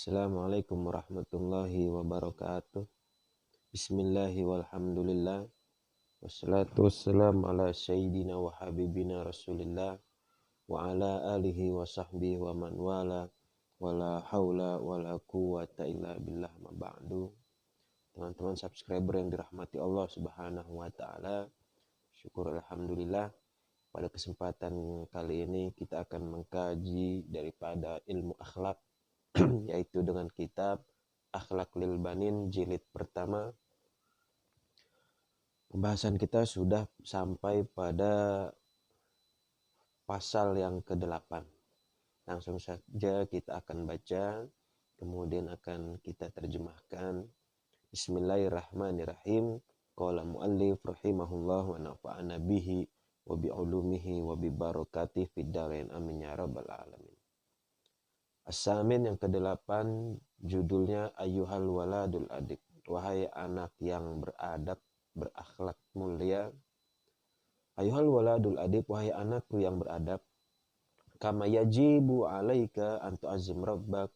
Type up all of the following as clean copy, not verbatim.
Assalamualaikum warahmatullahi wabarakatuh. Bismillahi walhamdulillah. Wassalatu wassalamu ala sayyidina wa habibina rasulillah wa ala alihi wa sahbihi wa man wala wala haula wala quwata illa billah ma ba'du. Teman-teman subscriber yang dirahmati Allah subhanahu wa ta'ala, syukur alhamdulillah. Pada kesempatan kali ini kita akan mengkaji daripada ilmu akhlak yaitu dengan kitab Akhlak Lil Banin jilid pertama. Pembahasan kita sudah sampai pada pasal yang ke-8. Langsung saja kita akan baca, kemudian akan kita terjemahkan. Bismillahirrahmanirrahim. Qala muallif rahimahullah wa nafa'ana bihi wa bi'ulumihi wa bi barakatihi fid dharain amin ya rabbal alamin. As-samin yang ke-8 judulnya Ayyuhal waladul adib, wahai anak yang beradab, berakhlak mulia. Ayyuhal waladul adib, wahai anakku yang beradab. Kama yajibu alaika an tu'azzim rabbak,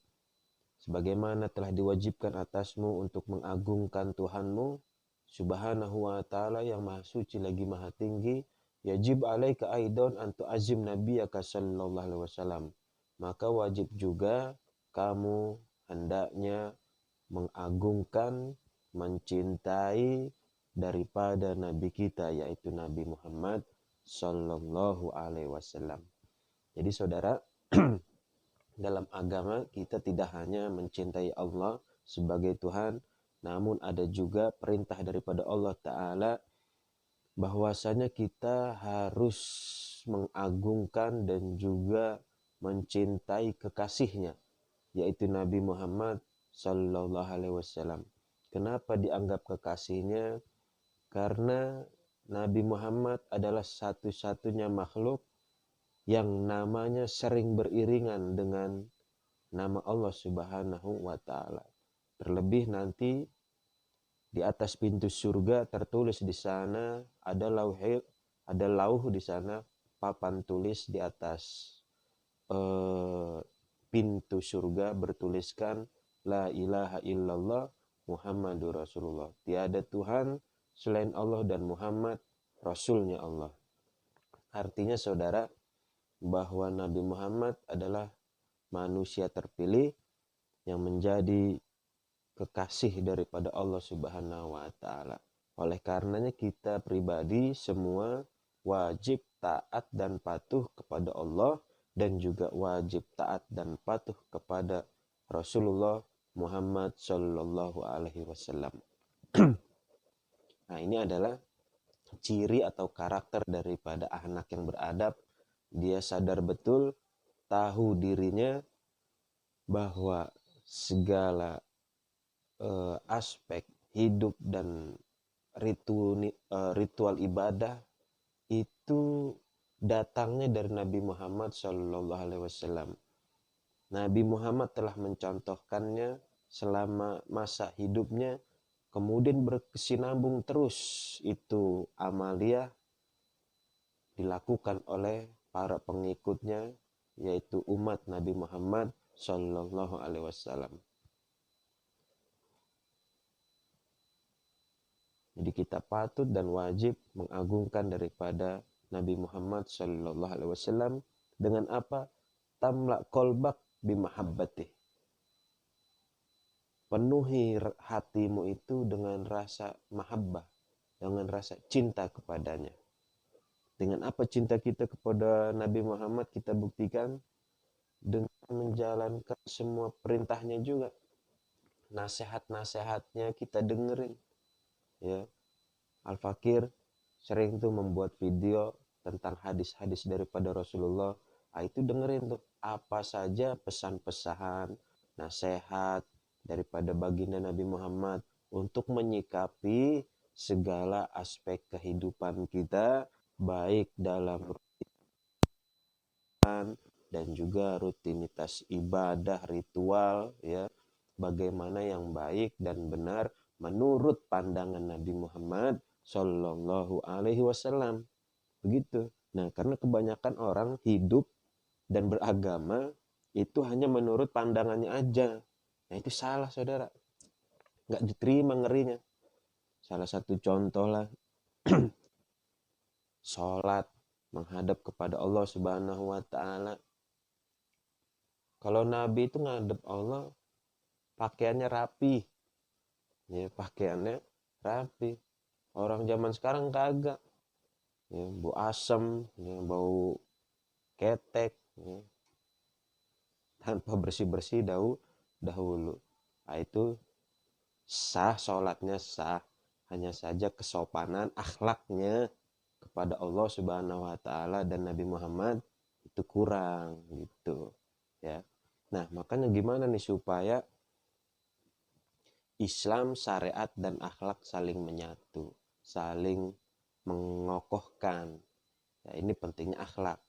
sebagaimana telah diwajibkan atasmu untuk mengagungkan Tuhanmu subhanahu wa ta'ala yang maha suci lagi maha tinggi. Yajib alaika aidan an tu'azzim nabiyaka sallallahu alaihi wasallam, maka wajib juga kamu hendaknya mengagungkan, mencintai daripada Nabi kita, yaitu Nabi Muhammad Sallallahu Alaihi Wasallam. Jadi saudara, dalam agama kita tidak hanya mencintai Allah sebagai Tuhan, namun ada juga perintah daripada Allah Ta'ala bahwasanya kita harus mengagungkan dan juga mencintai kekasihnya, yaitu Nabi Muhammad Sallallahu Alaihi Wasallam. Kenapa dianggap kekasihnya? Karena Nabi Muhammad adalah satu-satunya makhluk yang namanya sering beriringan dengan nama Allah Subhanahu wa Ta'ala. Terlebih nanti di atas pintu surga tertulis di sana ada lauh di sana, papan tulis di atas pintu surga bertuliskan la ilaha illallah Muhammadur Rasulullah. Tiada Tuhan selain Allah dan Muhammad Rasulnya Allah. Artinya saudara, bahwa Nabi Muhammad adalah manusia terpilih yang menjadi kekasih daripada Allah Subhanahu wa Ta'ala. Oleh karenanya kita pribadi semua wajib taat dan patuh kepada Allah, dan juga wajib taat dan patuh kepada Rasulullah Muhammad Sallallahu Alaihi Wasallam. Nah, ini adalah ciri atau karakter daripada anak yang beradab. Dia sadar betul, tahu dirinya bahwa segala aspek hidup dan ritual ibadah itu datangnya dari Nabi Muhammad Sallallahu Alaihi Wasallam. Nabi Muhammad telah mencontohkannya selama masa hidupnya, kemudian berkesinambung terus itu amalia dilakukan oleh para pengikutnya, yaitu umat Nabi Muhammad Sallallahu Alaihi Wasallam. Jadi kita patut dan wajib mengagungkan daripada Nabi Muhammad Sallallahu Alaihi Wasallam dengan apa? Tamla kolbak bimahabbati. Penuhi hatimu itu dengan rasa mahabbah, dengan rasa cinta kepadanya. Dengan apa cinta kita kepada Nabi Muhammad kita buktikan? Dengan menjalankan semua perintahnya juga. Nasihat-nasihatnya kita dengerin. Ya, Al-Fakir sering tuh membuat video tentang hadis-hadis daripada Rasulullah. Itu dengerin tuh apa saja pesan-pesan, nasihat daripada baginda Nabi Muhammad untuk menyikapi segala aspek kehidupan kita, baik dalam rutinitas dan juga rutinitas ibadah, ritual, ya, bagaimana yang baik dan benar menurut pandangan Nabi Muhammad Sallallahu Alaihi Wasallam. Begitu. Nah, karena kebanyakan orang hidup dan beragama itu hanya menurut pandangannya aja. Nah itu salah saudara, nggak diterima ngerinya. Salah satu contoh lah, sholat menghadap kepada Allah Subhanahu wa Ta'ala. Kalau Nabi itu ngadep Allah, pakaiannya rapi, ya, pakaiannya rapi. Orang zaman sekarang kagak, ya, bau asem, ya, bau ketek, ya, tanpa bersih-bersih dahulu. Nah, itu sah, sholatnya sah, hanya saja kesopanan akhlaknya kepada Allah Subhanahu wa Ta'ala dan Nabi Muhammad itu kurang gitu ya. Nah makanya gimana nih supaya Islam, syariat dan akhlak saling menyatu, saling mengokohkan ya. Ini pentingnya akhlak.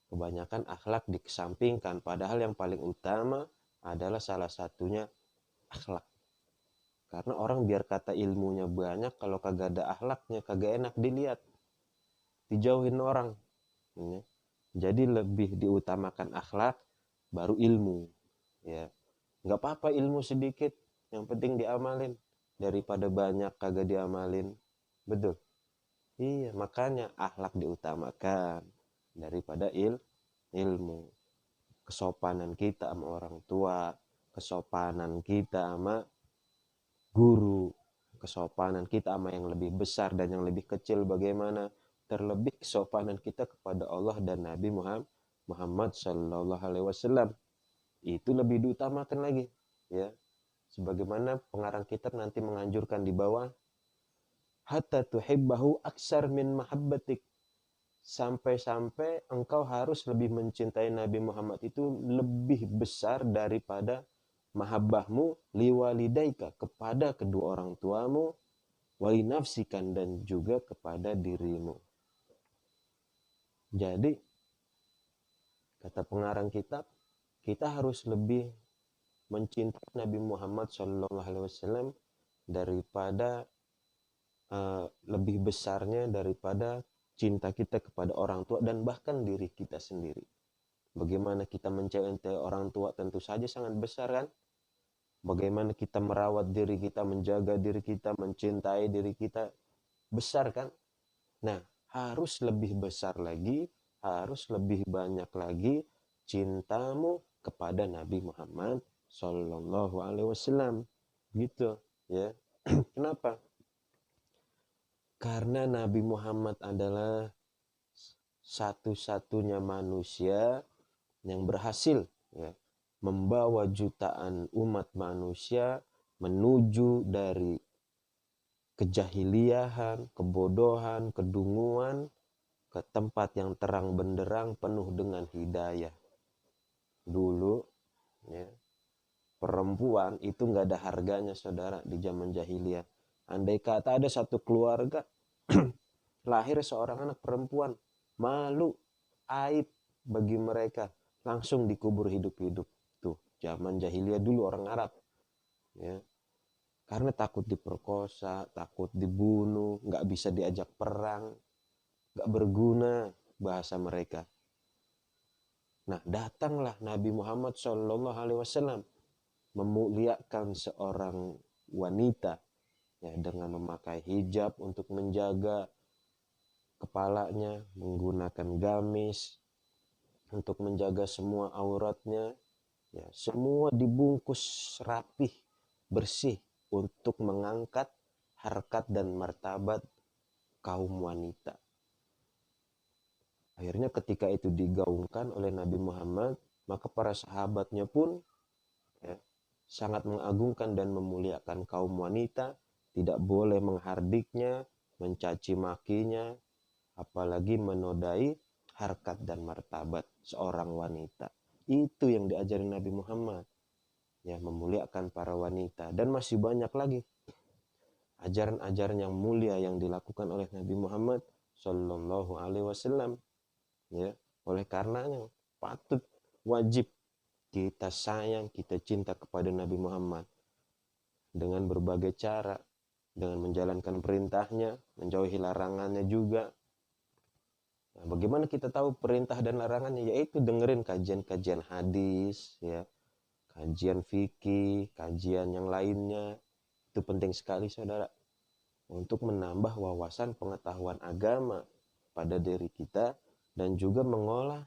Kebanyakan akhlak dikesampingkan, padahal yang paling utama adalah salah satunya akhlak. Karena orang biar kata ilmunya banyak, kalau kagak ada akhlaknya kagak enak dilihat, dijauhin orang ya. Jadi lebih diutamakan akhlak baru ilmu ya. Nggak apa-apa ilmu sedikit, yang penting diamalin daripada banyak kagak diamalin. Betul. Iya, makanya akhlak diutamakan daripada ilmu. Kesopanan kita sama orang tua, kesopanan kita sama guru, kesopanan kita sama yang lebih besar dan yang lebih kecil bagaimana, terlebih kesopanan kita kepada Allah dan Nabi Muhammad Sallallahu Alaihi Wasallam itu lebih diutamakan lagi ya. Sebagaimana pengarang kitab nanti menganjurkan di bawah, hatta tuhibbahu aksar min mahabbatik, sampai-sampai engkau harus lebih mencintai Nabi Muhammad itu lebih besar daripada mahabbahmu liwalidaika, kepada kedua orang tuamu, wali nafsikan, dan juga kepada dirimu. Jadi kata pengarang kitab, kita harus lebih mencintai Nabi Muhammad SAW daripada lebih besarnya daripada cinta kita kepada orang tua dan bahkan diri kita sendiri. Bagaimana kita mencintai orang tua tentu saja sangat besar kan. Bagaimana kita merawat diri kita, menjaga diri kita, mencintai diri kita, besar kan. Nah harus lebih besar lagi, harus lebih banyak lagi cintamu kepada Nabi Muhammad Sallallahu Alaihi Wasallam gitu ya. Kenapa? Karena Nabi Muhammad adalah satu-satunya manusia yang berhasil ya, membawa jutaan umat manusia menuju dari kejahiliahan, kebodohan, kedunguan ke tempat yang terang benderang penuh dengan hidayah. Dulu ya, perempuan itu nggak ada harganya saudara di zaman jahiliyah. Andai kata ada satu keluarga lahir seorang anak perempuan, malu, aib bagi mereka, langsung dikubur hidup-hidup. Tuh zaman jahiliyah dulu orang Arab ya. Karena takut diperkosa, takut dibunuh, nggak bisa diajak perang, nggak berguna bahasa mereka. Nah datanglah Nabi Muhammad SAW memuliakan seorang wanita ya, dengan memakai hijab untuk menjaga kepalanya, menggunakan gamis untuk menjaga semua auratnya ya, semua dibungkus rapih, bersih untuk mengangkat harkat dan martabat kaum wanita. Akhirnya ketika itu digaungkan oleh Nabi Muhammad, maka para sahabatnya pun ya, sangat mengagungkan dan memuliakan kaum wanita, tidak boleh menghardiknya, mencaci makinya, apalagi menodai harkat dan martabat seorang wanita. Itu yang diajari Nabi Muhammad ya, memuliakan para wanita. Dan masih banyak lagi ajaran-ajaran yang mulia yang dilakukan oleh Nabi Muhammad Sallallahu Alaihi Wasallam ya. Oleh karenanya patut, wajib kita sayang, kita cinta kepada Nabi Muhammad dengan berbagai cara, dengan menjalankan perintahnya, menjauhi larangannya juga. Nah, bagaimana kita tahu perintah dan larangannya? Yaitu dengerin kajian-kajian hadis ya, kajian fikih, kajian yang lainnya. Itu penting sekali saudara, untuk menambah wawasan pengetahuan agama pada diri kita dan juga mengolah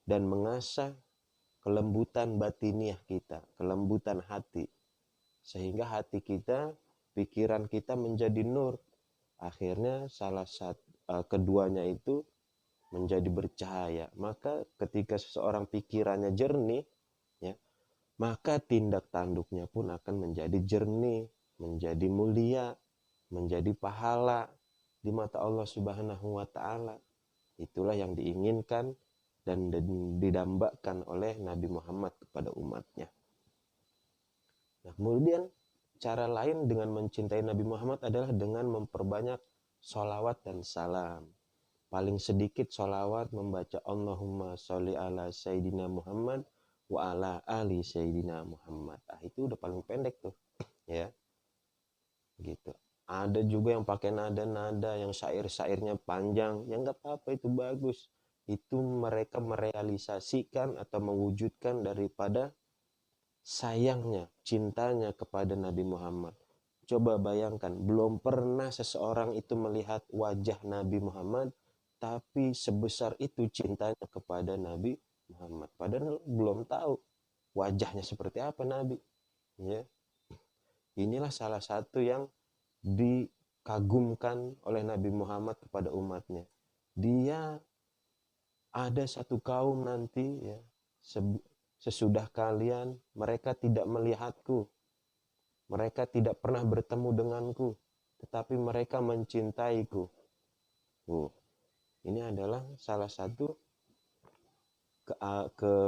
dan mengasah kelembutan batiniah kita, kelembutan hati. Sehingga hati kita, pikiran kita menjadi nur. Akhirnya keduanya itu menjadi bercahaya. Maka ketika seseorang pikirannya jernih, ya, maka tindak tanduknya pun akan menjadi jernih, menjadi mulia, menjadi pahala di mata Allah Subhanahu wa taala. Itulah yang diinginkan dan didambakan oleh Nabi Muhammad kepada umatnya. Nah, kemudian cara lain dengan mencintai Nabi Muhammad adalah dengan memperbanyak sholawat dan salam. Paling sedikit sholawat membaca Allahumma sholli ala Sayyidina Muhammad wa ala ali Sayyidina Muhammad. Itu udah paling pendek tuh, ya. Gitu. Ada juga yang pakai nada-nada yang syair-syairnya panjang, ya nggak apa-apa, itu bagus. Itu mereka merealisasikan atau mewujudkan daripada sayangnya, cintanya kepada Nabi Muhammad. Coba bayangkan, belum pernah seseorang itu melihat wajah Nabi Muhammad, tapi sebesar itu cintanya kepada Nabi Muhammad. Padahal belum tahu wajahnya seperti apa Nabi. Ya. Inilah salah satu yang dikagumkan oleh Nabi Muhammad kepada umatnya. Dia ada satu kaum nanti, ya, sesudah kalian, mereka tidak melihatku, mereka tidak pernah bertemu denganku, tetapi mereka mencintaiku. Ini adalah salah satu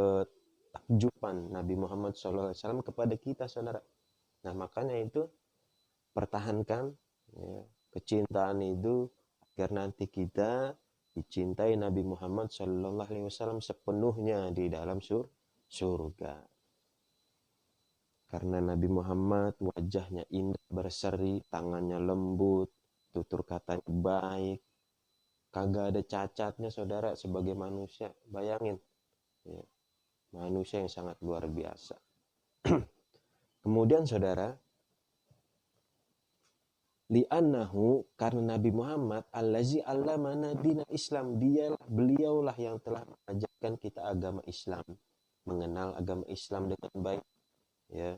ketakjuban Nabi Muhammad SAW kepada kita, saudara. Nah, makanya itu pertahankan, ya, kecintaan itu agar nanti kita dicintai Nabi Muhammad SAW sepenuhnya di dalam surga. Karena Nabi Muhammad wajahnya indah berseri, tangannya lembut, tutur katanya baik, kagak ada cacatnya saudara sebagai manusia. Bayangin, ya, manusia yang sangat luar biasa. Kemudian saudara, li'annahu, karena Nabi Muhammad allazi allamana dinal Islam, beliaulah yang telah mengajarkan kita agama Islam, mengenal agama Islam dengan baik, ya,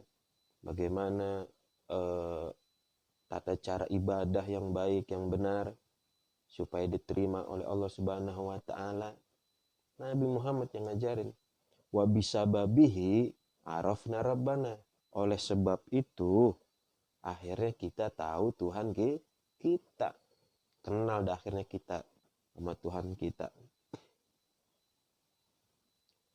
bagaimana tata cara ibadah yang baik, yang benar, supaya diterima oleh Allah Subhanahu wa taala. Nabi Muhammad yang ngajarin. Wa bisababihi arafna rabbana. Oleh sebab itu akhirnya kita tahu Tuhan kita. Kenal dah akhirnya kita sama Tuhan kita.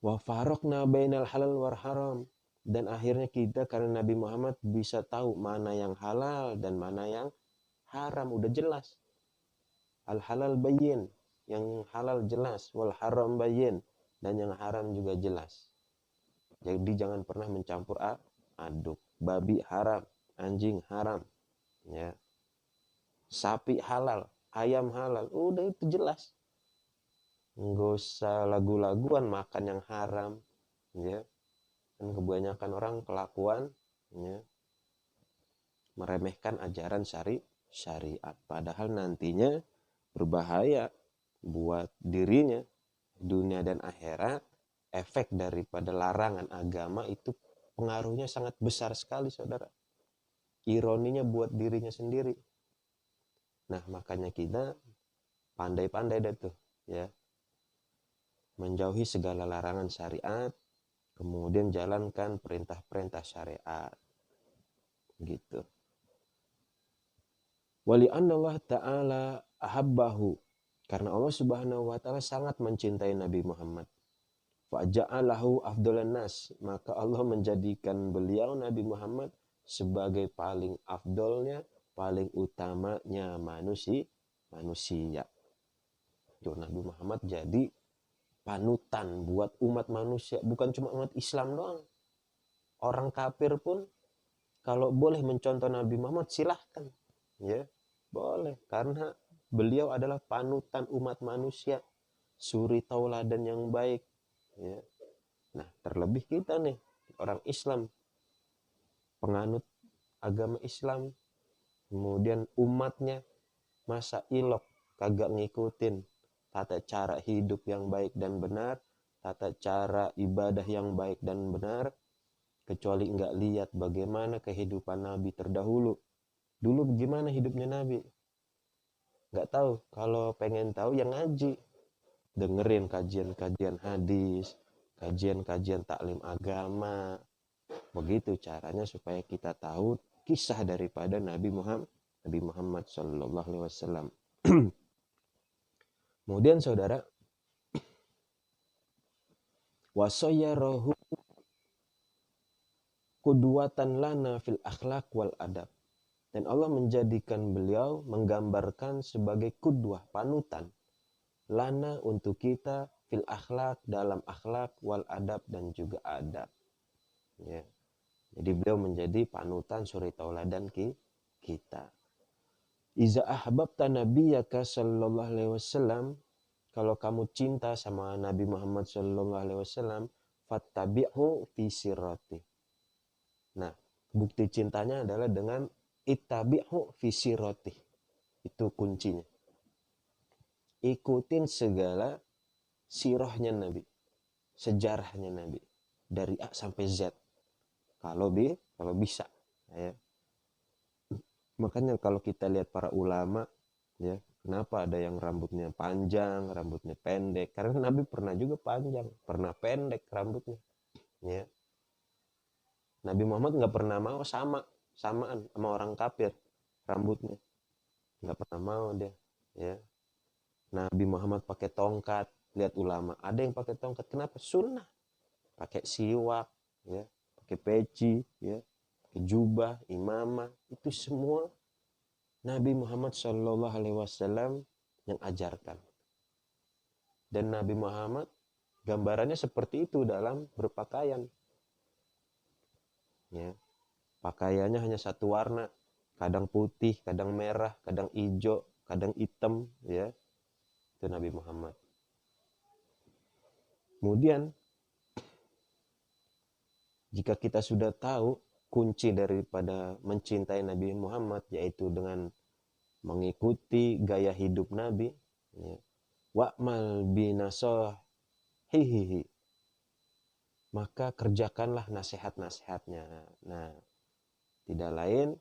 Wa faraqna bainal halal war haram. Dan akhirnya kita karena Nabi Muhammad bisa tahu mana yang halal dan mana yang haram. Udah jelas. Al halal bayyin, yang halal jelas, wal haram bayyin, dan yang haram juga jelas. Jadi jangan pernah mencampur aduk. Babi haram, anjing haram, ya. Sapi halal, ayam halal, udah itu jelas. Nggak usah lagu-laguan makan yang haram, ya. Dan kebanyakan orang kelakuan, ya, meremehkan ajaran syariat, padahal nantinya berbahaya buat dirinya dunia dan akhirat. Efek daripada larangan agama itu pengaruhnya sangat besar sekali saudara, ironinya buat dirinya sendiri. Nah, makanya kita pandai-pandai deh tuh, ya, menjauhi segala larangan syariat, kemudian jalankan perintah-perintah syariat, gitu. Wali Allah ta'ala ahabbahu, karena Allah Subhanahu wa taala sangat mencintai Nabi Muhammad. Faja'alahu afdalan nas, maka Allah menjadikan beliau Nabi Muhammad sebagai paling afdolnya, paling utamanya manusia. Nabi Muhammad jadi panutan buat umat manusia, bukan cuma umat Islam doang. Orang kafir pun kalau boleh mencontoh Nabi Muhammad silahkan, ya, boleh, karena beliau adalah panutan umat manusia, suri tauladan yang baik, ya. Nah, terlebih kita nih, orang Islam, penganut agama Islam, kemudian umatnya masa ilok kagak ngikutin tata cara hidup yang baik dan benar, tata cara ibadah yang baik dan benar, kecuali nggak lihat bagaimana kehidupan Nabi terdahulu. Dulu bagaimana hidupnya Nabi? Nggak tahu. Kalau pengen tahu yang ngaji, dengerin kajian-kajian hadis, kajian-kajian taklim agama. Begitu caranya supaya kita tahu kisah daripada Nabi Muhammad Shallallahu Alaihi Wasallam. Kemudian saudara, wasoyarahu qudwatan lana fil akhlaq wal adab. Dan Allah menjadikan beliau, menggambarkan sebagai qudwah, panutan, lana untuk kita, fil akhlaq, dalam akhlak, wal adab, dan juga adab. Ya. Jadi beliau menjadi panutan, suri tauladan kita. Iza ahbabta nabiyyaka sallallahu alaihi wasallam, kalau kamu cinta sama Nabi Muhammad sallallahu alaihi wasallam, fattabi'hu fi sirati. Nah, bukti cintanya adalah dengan ittabi'hu fi sirati. Itu kuncinya. Ikutin segala sirahnya Nabi, sejarahnya Nabi dari A sampai Z. Kalau bisa, ya. Makanya kalau kita lihat para ulama, ya, kenapa ada yang rambutnya panjang, rambutnya pendek? Karena Nabi pernah juga panjang, pernah pendek rambutnya, ya. Nabi Muhammad nggak pernah mau samaan sama orang kafir rambutnya, nggak pernah mau dia, ya. Nabi Muhammad pakai tongkat, lihat ulama, ada yang pakai tongkat, kenapa? Sunnah. Pakai siwak, ya, pakai peci, ya, pakai jubah, imamah, itu semua Nabi Muhammad Shallallahu Alaihi Wasallam yang ajarkan. Dan Nabi Muhammad gambarannya seperti itu dalam berpakaian. Ya, pakaiannya hanya satu warna, kadang putih, kadang merah, kadang hijau, kadang hitam, ya. Itu Nabi Muhammad. Kemudian jika kita sudah tahu kunci daripada mencintai Nabi Muhammad, yaitu dengan mengikuti gaya hidup Nabi, ya. Wa'mal binasahihi, maka kerjakanlah nasihat-nasihatnya. Nah, tidak lain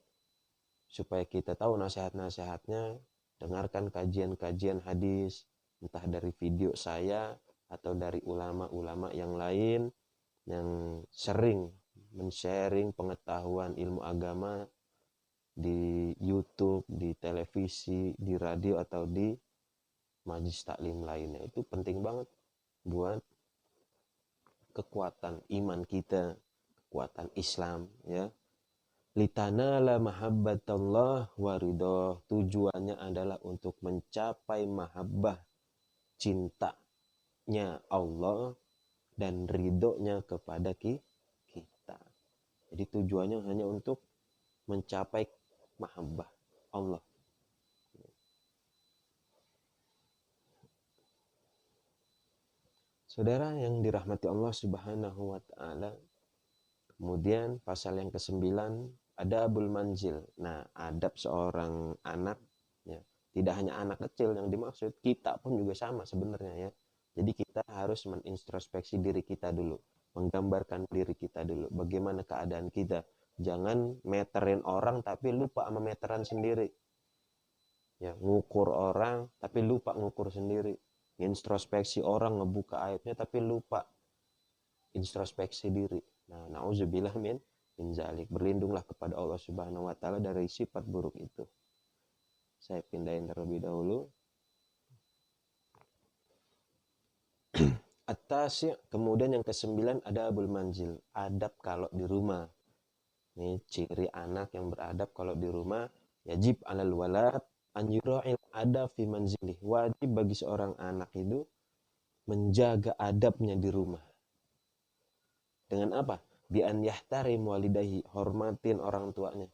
supaya kita tahu nasihat-nasihatnya, dengarkan kajian-kajian hadis, entah dari video saya atau dari ulama-ulama yang lain yang sering men-sharing pengetahuan ilmu agama di YouTube, di televisi, di radio, atau di majelis taklim lainnya. Itu penting banget buat kekuatan iman kita, kekuatan Islam, ya. Litanala mahabbatallah wa ridho. Tujuannya adalah untuk mencapai mahabbah, cintanya Allah dan ridhonya kepada kita. Jadi tujuannya hanya untuk mencapai mahabbah Allah. Saudara yang dirahmati Allah Subhanahu wa taala, kemudian pasal yang ke-9 ada adabul manzil. Nah, adab seorang anak, ya. Tidak hanya anak kecil yang dimaksud, kita pun juga sama sebenarnya, ya. Jadi kita harus menintrospeksi diri kita dulu, menggambarkan diri kita dulu, bagaimana keadaan kita. Jangan meterin orang tapi lupa sama meteran sendiri. Ya, ngukur orang tapi lupa ngukur sendiri. Introspeksi orang, ngebuka aibnya tapi lupa introspeksi diri. Nah, nauzubillah min zalik. Berlindunglah kepada Allah Subhanahu wa taala dari sifat buruk itu. Saya pindahin terlebih dahulu. At-tasi', kemudian yang ke-9 ada adabul manzil, adab kalau di rumah. Ini ciri anak yang beradab kalau di rumah. Yajib 'alal walad an yura'il adab fi manzilih. Wajib bagi seorang anak itu menjaga adabnya di rumah. Dengan apa? Bi an yahtarim walidahi, hormatin orang tuanya.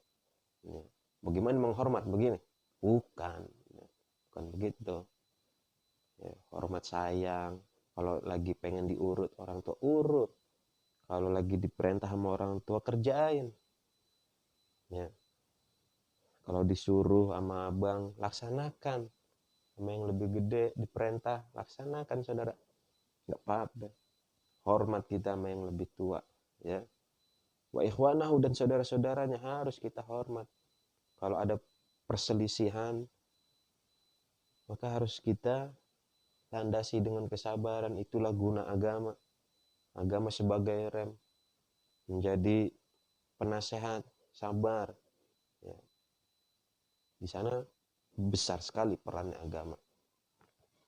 Ya. Bagaimana menghormat? Begini? Bukan. Ya. Bukan begitu. Ya, hormat sayang. Kalau lagi pengen diurut orang tua, urut. Kalau lagi diperintah sama orang tua, kerjain. Ya. Kalau disuruh sama abang, laksanakan. Sama yang lebih gede diperintah, laksanakan saudara. Nggak apa-apa. Hormat kita sama yang lebih tua. Ya. Wa ikhwanahu, dan saudara-saudaranya harus kita hormat. Kalau ada perselisihan, maka harus kita landasi dengan kesabaran. Itulah guna agama. Agama sebagai rem, menjadi penasehat, sabar. Ya. Di sana besar sekali perannya agama.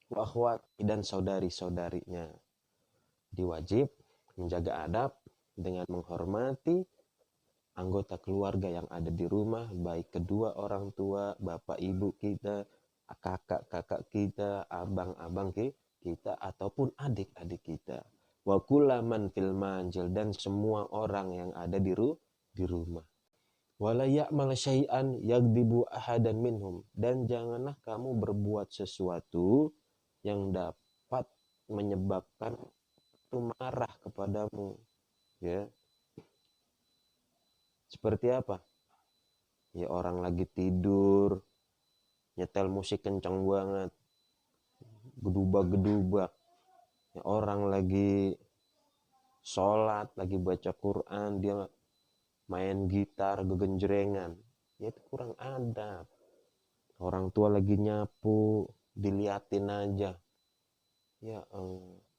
Wa akhwat, dan saudari-saudarinya diwajib menjaga adab dengan menghormati anggota keluarga yang ada di rumah, baik kedua orang tua, bapak ibu kita, kakak-kakak kita, abang-abang kita, ataupun adik-adik kita. Wa kullaman fil manzil, dan semua orang yang ada di rumah. Wala ya'mal syai'an yagdibu ahadan minhum, dan janganlah kamu berbuat sesuatu yang dapat menyebabkan itu marah kepadamu, ya. Seperti apa? Ya orang lagi tidur, nyetel musik kencang banget, gedubak-gedubak. Ya, orang lagi sholat, lagi baca Quran, dia main gitar, gegenjrengan. Ya itu kurang adab. Orang tua lagi nyapu, diliatin aja. Ya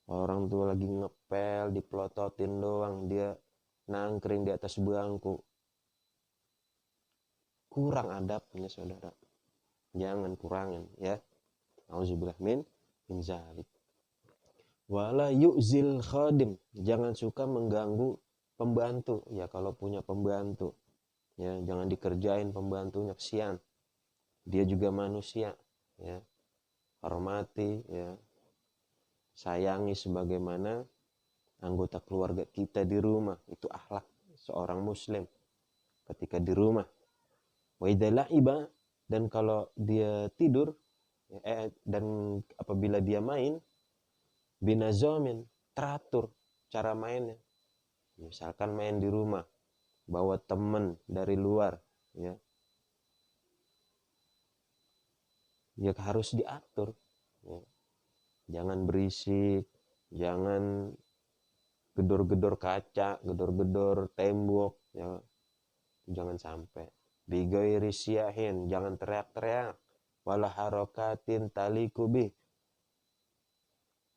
orang tua lagi ngepel, dipelototin doang, dia nangkring di atas bangku. Kurang adabnya saudara. Jangan kurangin ya. Auzubillah min zalik. Wala yu'zil khadim, jangan suka mengganggu pembantu. Ya kalau punya pembantu, ya jangan dikerjain pembantunya, kesian. Dia juga manusia, ya. Hormati, ya. Sayangi sebagaimana anggota keluarga kita di rumah. Itu akhlak seorang muslim ketika di rumah. Wa idza la'iba, dan kalau dia tidur, dan apabila dia main, binazomin, teratur cara mainnya. Misalkan main di rumah, bawa temen dari luar, ya, ya harus diatur, ya. Jangan berisik, jangan gedor-gedor kaca, gedor-gedor tembok, ya. Jangan sampai. Bigoiri syahin, jangan teriak-teriak. Wala harokatin talikubi,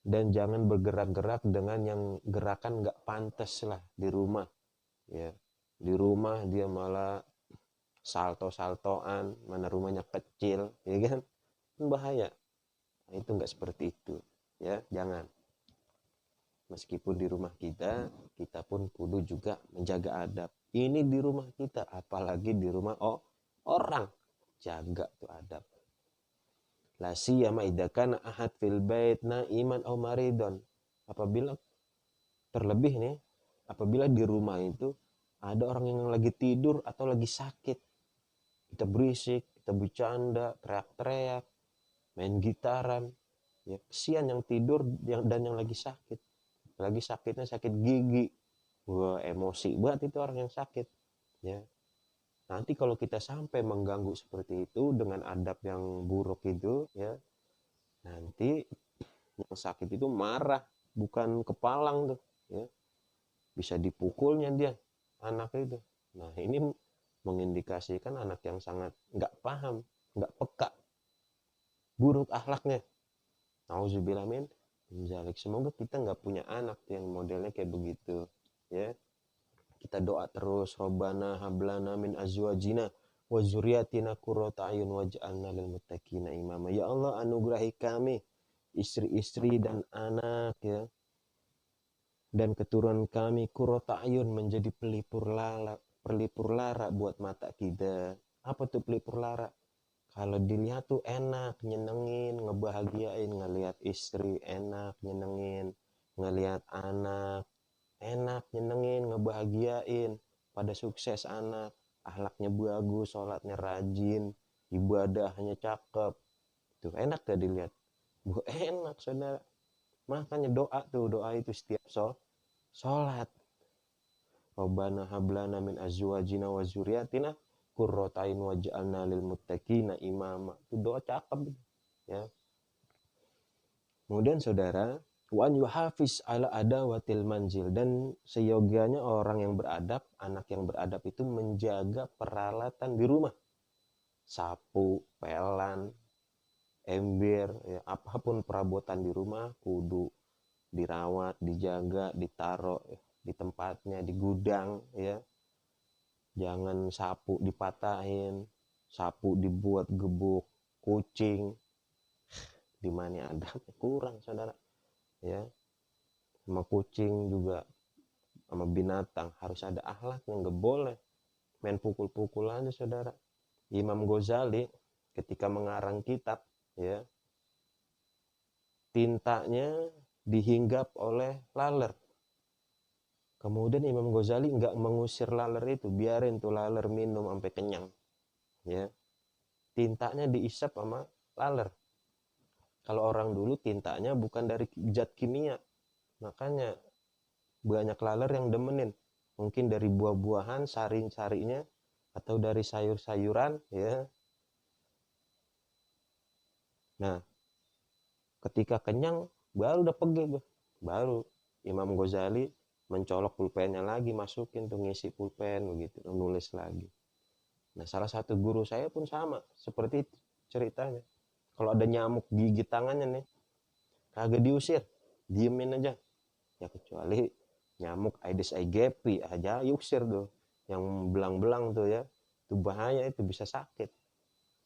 dan jangan bergerak-gerak dengan yang gerakan nggak pantas lah di rumah, ya. Di rumah dia malah salto-saltoan, mana rumahnya kecil, ya kan, bahaya. Itu nggak seperti itu, ya. Jangan. Meskipun di rumah kita pun kudu juga menjaga adab. Ini di rumah kita, apalagi di rumah orang, jaga tuh adab. La siyama idza kana ahad fil bait naiman aw maridon. Apabila terlebih nih, apabila di rumah itu ada orang yang lagi tidur atau lagi sakit. Kita berisik, kita bercanda, teriak-teriak, main gitaran. Ya, kesian yang tidur dan yang lagi sakit. Lagi sakitnya sakit gigi. Wah, emosi banget itu orang yang sakit. Ya. Nanti kalau kita sampai mengganggu seperti itu dengan adab yang buruk itu, ya, nanti yang sakit itu marah, bukan kepalang tuh, ya. Bisa dipukulnya dia, anak itu. Nah, ini mengindikasikan anak yang sangat nggak paham, nggak peka, buruk akhlaknya. Nauzubillah min zalik. Semoga kita nggak punya anak yang modelnya kayak begitu, ya. Kita doa terus, Robbana hablana min azwajina wa dzurriyyatina qurrata a'yun waj'alna lil muttaqina imama. Ya Allah, anugerahi kami istri-istri dan anak, ya, dan keturunan kami qurrata a'yun, menjadi pelipur lara buat mata kita. Apa tuh pelipur lara? Kalau dilihat tuh enak, nyenengin, ngebahagiain, ngelihat istri enak, nyenengin, ngelihat anak enak, nyenengin, ngebahagiain, pada sukses anak, akhlaknya bagus, sholatnya rajin, ibadahnya cakep. Tuh enak gak dilihat? Enak saudara. Makanya doa itu setiap sholat. Rabbana hablana min azwajina wa dzurriyyatina qurrata a'yun waj'alna lil muttaqina imama. Itu doa cakep ya. Kemudian saudara, wa an yuhafiz ala adawatil manzil, dan seyogianya orang yang beradab, anak yang beradab itu menjaga peralatan di rumah. Sapu, pelan, ember, ya, apapun perabotan di rumah kudu dirawat, dijaga, ditaruh di tempatnya, di gudang ya. Jangan sapu dipatahin, sapu dibuat gebuk kucing. Di mana ada kurang saudara ya. Sama kucing juga, sama binatang harus ada akhlaknya, nggak boleh main pukul-pukul aja saudara. Imam Ghazali ketika mengarang kitab ya, tintanya dihinggap oleh laler. Kemudian Imam Ghazali nggak mengusir laler itu, biarin tuh laler minum sampai kenyang ya. Tintanya diisap sama laler. Kalau orang dulu tintanya bukan dari zat kimia, makanya banyak laler yang demenin. Mungkin dari buah-buahan, sari-sarinya, atau dari sayur-sayuran ya. Nah, ketika kenyang baru udah pegel, baru Imam Ghazali mencolok pulpennya lagi, masukin tuh ngisi pulpen begitu, nulis lagi. Nah, salah satu guru saya pun sama seperti itu ceritanya. Kalau ada nyamuk gigit tangannya nih, kagak diusir, diemin aja. Ya kecuali nyamuk Aedes aegypti aja diusir tuh, yang belang-belang tuh ya, itu bahaya, itu bisa sakit.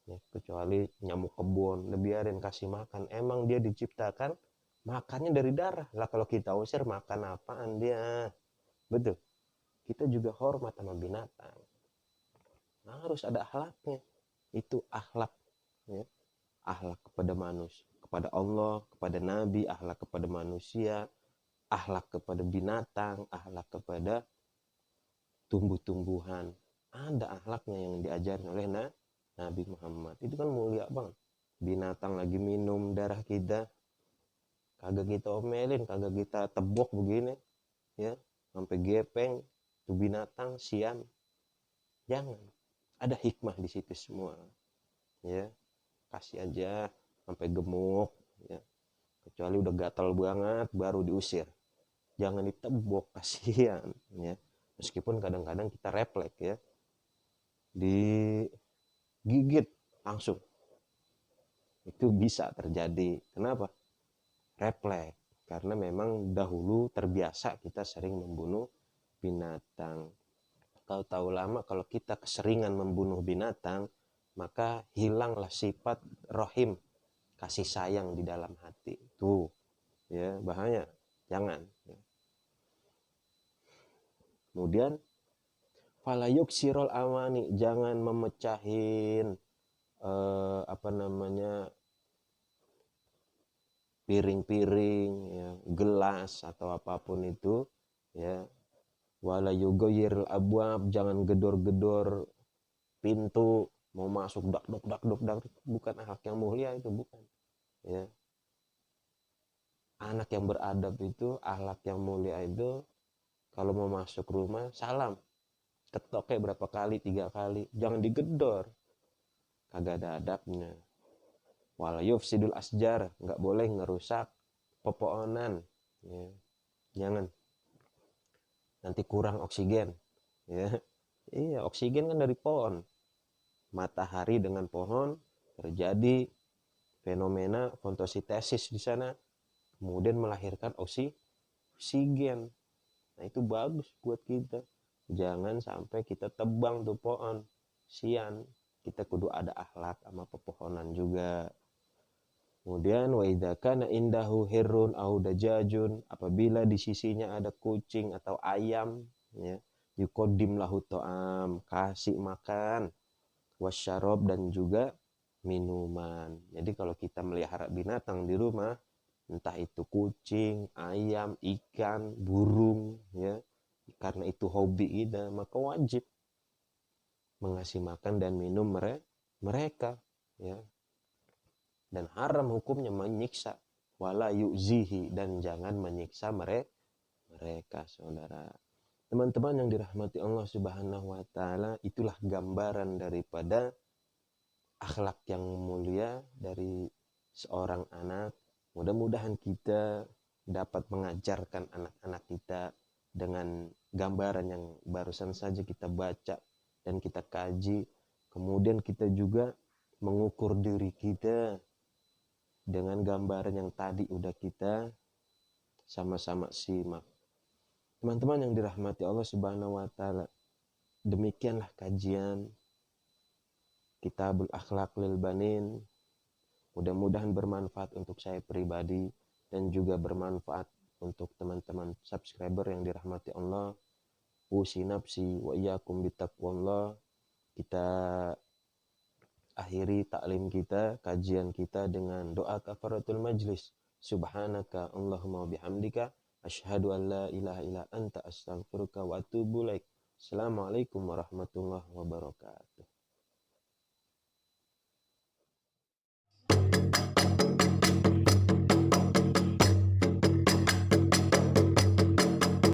Ya, kecuali nyamuk kebun, biarin kasih makan. Emang dia diciptakan makannya dari darah. Lah kalau kita usir makan apaan dia? Betul. Kita juga hormat sama binatang. Nah, harus ada akhlaknya. Itu akhlak ya. Akhlak kepada manusia, kepada Allah, kepada Nabi, akhlak kepada manusia, akhlak kepada binatang, akhlak kepada tumbuh-tumbuhan. Ada akhlaknya yang diajarkan oleh Nabi Muhammad. Itu kan mulia banget. Binatang lagi minum darah kita, kagak kita omelin, kagak kita tebok begini ya, sampai gepeng tuh binatang sian. Jangan. Ada hikmah di situ semua ya. Kasih aja sampai gemuk ya. Kecuali udah gatal banget baru diusir, jangan ditebok, kasihan ya. Meskipun kadang-kadang kita refleks ya, digigit langsung, itu bisa terjadi. Kenapa? Refleks, karena memang dahulu terbiasa kita sering membunuh binatang. Tahu-tahu lama kalau kita keseringan membunuh binatang, maka hilanglah sifat rohim, kasih sayang di dalam hati. Tuh ya, bahaya, jangan ya. Kemudian falayuk sirol amani, jangan memecahin piring-piring ya, gelas atau apapun itu ya. Wala yugoyirul abwab, jangan gedor-gedor pintu, mau masuk dak dok dak dok dak, bukan akhlak yang mulia, itu bukan ya. Anak yang beradab itu, akhlak yang mulia itu, kalau mau masuk rumah salam, ketoknya berapa kali, 3 kali, jangan digedor, kagak ada adabnya. Wala yufsidul asjar, nggak boleh ngerusak pepohonan ya. Jangan, nanti kurang oksigen ya. Iya, oksigen kan dari pohon. Matahari dengan pohon terjadi fenomena fotosintesis di sana, kemudian melahirkan oksigen. Nah, itu bagus buat kita. Jangan sampai kita tebang tuh pohon, sian. Kita kudu ada akhlak sama pepohonan juga. Kemudian wa idza kana indahu hirrun au dajajun, apabila di sisinya ada kucing atau ayam ya, yuqaddim lahu ta'am, kasih makan, wasyarob, dan juga minuman. Jadi kalau kita melihara binatang di rumah, entah itu kucing, ayam, ikan, burung ya, karena itu hobi kita, maka wajib mengasih makan dan minum mereka ya. Dan haram hukumnya menyiksa, wala yu'zihi, dan jangan menyiksa mereka saudara. Teman-teman yang dirahmati Allah Subhanahu wa taala, itulah gambaran daripada akhlak yang mulia dari seorang anak. Mudah-mudahan kita dapat mengajarkan anak-anak kita dengan gambaran yang barusan saja kita baca dan kita kaji. Kemudian kita juga mengukur diri kita dengan gambaran yang tadi udah kita sama-sama simak. Teman-teman yang dirahmati Allah Subhanahu wa taala, demikianlah kajian Kitabul Akhlaq lil Banin. Mudah-mudahan bermanfaat untuk saya pribadi dan juga bermanfaat untuk teman-teman subscriber yang dirahmati Allah. Usi nafsi wa iyyakum bittaqwallah. Kita akhiri taklim kita, kajian kita dengan doa kafaratul majlis. Subhanaka Allahumma bihamdika asyhadu an la ilaha illa anta astaghfiruka wa atubu ilaik. Assalamualaikum warahmatullahi wabarakatuh.